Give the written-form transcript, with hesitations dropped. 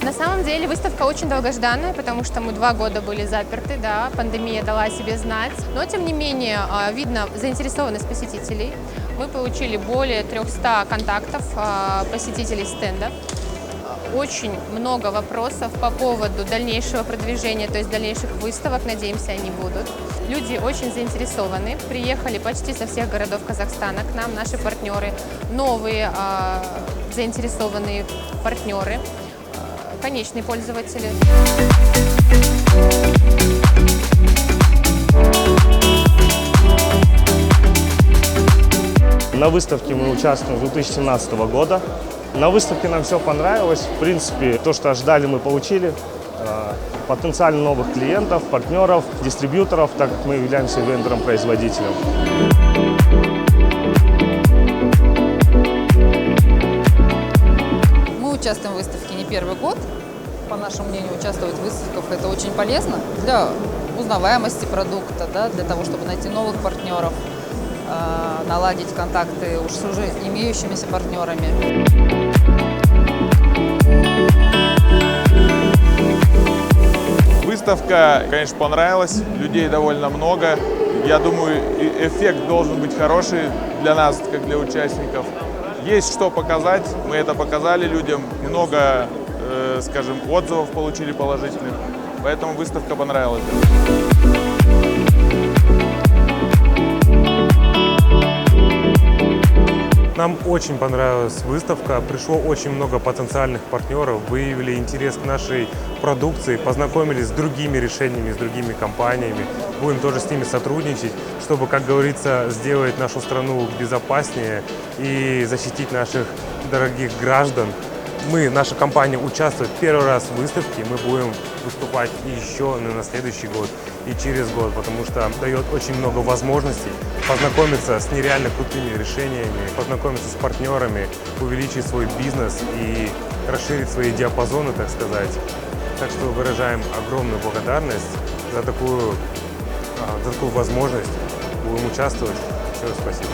На самом деле выставка очень долгожданная, потому что мы 2 года были заперты, да, пандемия дала о себе знать. Но, тем не менее, видно заинтересованность посетителей. Мы получили более 300 контактов посетителей стенда. Очень много вопросов по поводу дальнейшего продвижения, то есть дальнейших выставок, надеемся, они будут. Люди очень заинтересованы, приехали почти со всех городов Казахстана к нам, наши партнеры, новые заинтересованные партнеры, конечные пользователи. На выставке мы участвуем с 2017 года. На выставке нам все понравилось. В принципе, то, что ожидали, мы получили. Потенциально новых клиентов, партнеров, дистрибьюторов, так как мы являемся вендором-производителем. Мы участвуем в выставке не первый год. По нашему мнению, участвовать в выставках – это очень полезно для узнаваемости продукта, да, для того, чтобы найти новых партнеров, наладить контакты уж с уже имеющимися партнерами. Выставка, конечно, понравилась, людей довольно много. Я думаю, эффект должен быть хороший для нас, как для участников. Есть что показать, мы это показали людям, много, скажем, отзывов получили положительных, поэтому выставка понравилась. Нам очень понравилась выставка, пришло очень много потенциальных партнеров, выявили интерес к нашей продукции, познакомились с другими решениями, с другими компаниями. Будем тоже с ними сотрудничать, чтобы, как говорится, сделать нашу страну безопаснее и защитить наших дорогих граждан. Наша компания участвует первый раз в выставке, мы будем выступать еще на следующий год и через год, потому что дает очень много возможностей познакомиться с нереально крутыми решениями, познакомиться с партнерами, увеличить свой бизнес и расширить свои диапазоны, так сказать. Так что выражаем огромную благодарность за такую возможность. Будем участвовать. Всем спасибо.